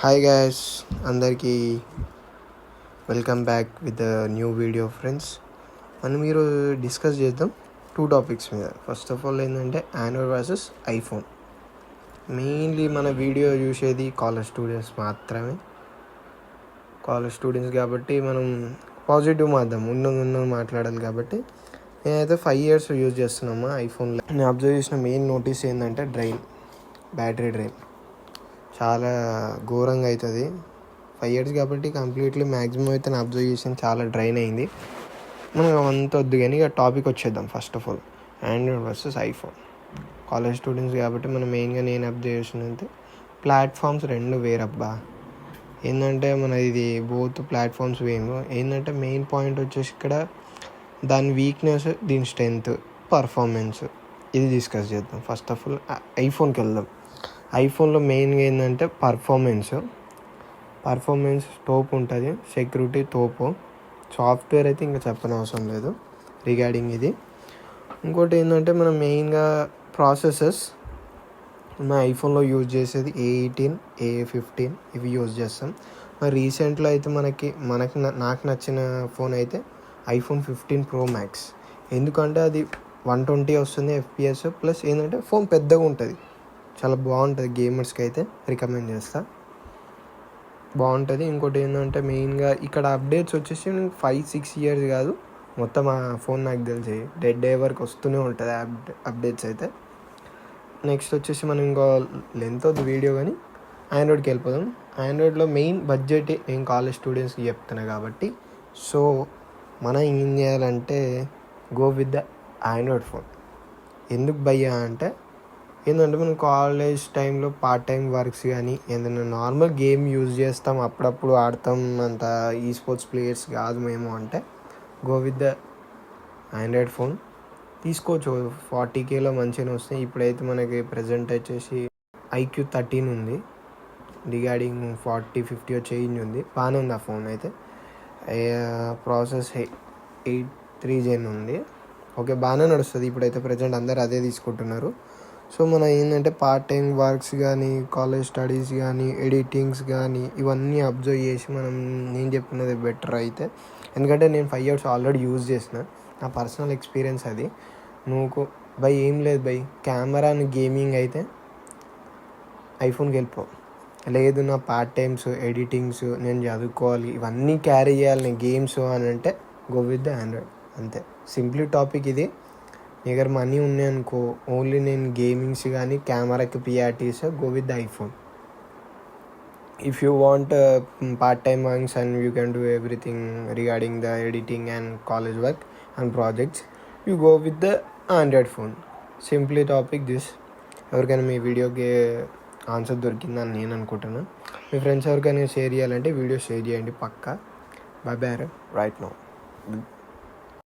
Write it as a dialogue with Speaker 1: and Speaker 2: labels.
Speaker 1: Hi guys, అందరికీ welcome back with new video friends. మనం ఈరోజు డిస్కస్ చేద్దాం 2 టాపిక్స్ మీద. ఫస్ట్ ఆఫ్ ఆల్ ఏంటంటే ఆండ్రాయిడ్ వర్సెస్ ఐఫోన్. మెయిన్లీ మన వీడియో చూసేది కాలేజ్ స్టూడెంట్స్ మాత్రమే. కాలేజ్ స్టూడెంట్స్ కాబట్టి మనం పాజిటివ్ ఉన్నది మాట్లాడాలి. కాబట్టి నేనైతే 5 years యూజ్ చేస్తున్నామా ఐఫోన్లో. నేను అబ్జర్వ్ చేసిన మెయిన్ నోటీస్ ఏంటంటే బ్యాటరీ డ్రైన్ చాలా ఘోరంగా అవుతుంది. 5 years కాబట్టి కంప్లీట్లీ మ్యాక్సిమం అయితే నా అబ్జర్వేషన్ చాలా డ్రైన్ అయింది. మనం అంత వద్దు కానీ ఇక టాపిక్ వచ్చేద్దాం. First of all Android versus iPhone. College students కాబట్టి మనం మెయిన్గా నేను అబ్జర్వేషన్ అయితే ప్లాట్ఫామ్స్ రెండు వేరబ్బా. ఏంటంటే మన ఇది బోత్ ప్లాట్ఫామ్స్ వేము. ఏంటంటే మెయిన్ పాయింట్ వచ్చేసి ఇక్కడ దాని వీక్నెస్, దీని స్ట్రెంగ్త్, పర్ఫార్మెన్స్ ఇది డిస్కస్ చేద్దాం. ఫస్ట్ ఆఫ్ ఆల్ ఐఫోన్కి వెళ్దాం. ఐఫోన్లో మెయిన్గా ఏంటంటే పర్ఫార్మెన్స్ తోపు ఉంటుంది, సెక్యూరిటీ తోపు, సాఫ్ట్వేర్ అయితే ఇంకా చెప్పనవసరం లేదు రిగార్డింగ్ ఇది. ఇంకోటి ఏంటంటే మనం మెయిన్గా ప్రాసెసర్స్ మన ఐఫోన్లో యూజ్ చేసేది A18, A15 ఇవి యూజ్ చేస్తాం. మరి రీసెంట్లో అయితే నాకు నచ్చిన ఫోన్ అయితే iPhone 15 Pro Max. ఎందుకంటే అది 120 వస్తుంది FPS, ప్లస్ ఏంటంటే ఫోన్ పెద్దగా ఉంటుంది, చాలా బాగుంటుంది. గేమర్స్కి అయితే రికమెండ్ చేస్తా, బాగుంటుంది. ఇంకోటి ఏంటంటే మెయిన్గా ఇక్కడ అప్డేట్స్ వచ్చేసి 5-6 years కాదు, మొత్తం ఆ ఫోన్ నాకు తెలిసి డెడ్ డే వరకు వస్తూనే ఉంటుంది అప్డేట్స్ అయితే. నెక్స్ట్ వచ్చేసి మనం ఇంకో లెంత్ వద్దు వీడియో, కానీ ఆండ్రాయిడ్కి వెళ్ళిపోదాం. ఆండ్రాయిడ్లో మెయిన్ బడ్జెట్ నేను కాలేజ్ స్టూడెంట్స్కి చెప్తున్నా కాబట్టి, సో మనం ఏం చేయాలంటే go with the Android phone. ఎందుకు భయ్యా అంటే ఏంటంటే మనం కాలేజ్ టైంలో పార్ట్ టైం వర్క్స్ కానీ ఏదైనా నార్మల్ గేమ్ యూజ్ చేస్తాం, అప్పుడప్పుడు ఆడతాం, అంత ఈ స్పోర్ట్స్ ప్లేయర్స్ కాదు మేము అంటే go with the Android phone తీసుకోవచ్చు. 40Kలో మంచిగా వస్తాయి. ఇప్పుడైతే మనకి ప్రజెంట్ వచ్చేసి IQ 13 ఉంది, రిగార్డింగ్ 40-50 చేంజ్ ఉంది, బాగానే ఉంది ఆ ఫోన్ అయితే. ప్రాసెస్ 8 Gen ఉంది, ఓకే బాగానే నడుస్తుంది. ఇప్పుడైతే ప్రజెంట్ అందరు అదే తీసుకుంటున్నారు. సో మనం ఏంటంటే పార్ట్ టైం వర్క్స్ కానీ, కాలేజ్ స్టడీస్ కానీ, ఎడిటింగ్స్ కానీ ఇవన్నీ అబ్జర్వ్ చేసి నేను చెప్పినది బెటర్ అయితే. ఎందుకంటే నేను 5 years ఆల్రెడీ యూజ్ చేసిన, నా పర్సనల్ ఎక్స్పీరియన్స్ అది. బై ఏం లేదు బై, కెమెరా అండ్ గేమింగ్ అయితే ఐఫోన్కి వెళ్ళిపో. లేదు నా పార్ట్ టైమ్స్, ఎడిటింగ్స్, నేను చదువుకోవాలి, ఇవన్నీ క్యారీ చేయాలి, నేను గేమ్స్ అని అంటే గో విత్ ద ఆండ్రాయిడ్. అంతే సింప్లీ టాపిక్ ఇది. దగ్గర మనీ ఉన్నాయనుకో, ఓన్లీ నేను గేమింగ్స్ కానీ కెమెరాకి పిఆర్టీస్, go with the iPhone. If you want part time works and you can do everything regarding the editing and college work and projects, you go with the Android phone. Simply topic this. ఎవరికైనా మీ వీడియోకి answer దొరికిందని నేను అనుకుంటున్నాను. మీ friends ఎవరికైనా share చేయాలంటే video share చేయండి పక్కా. By by right now.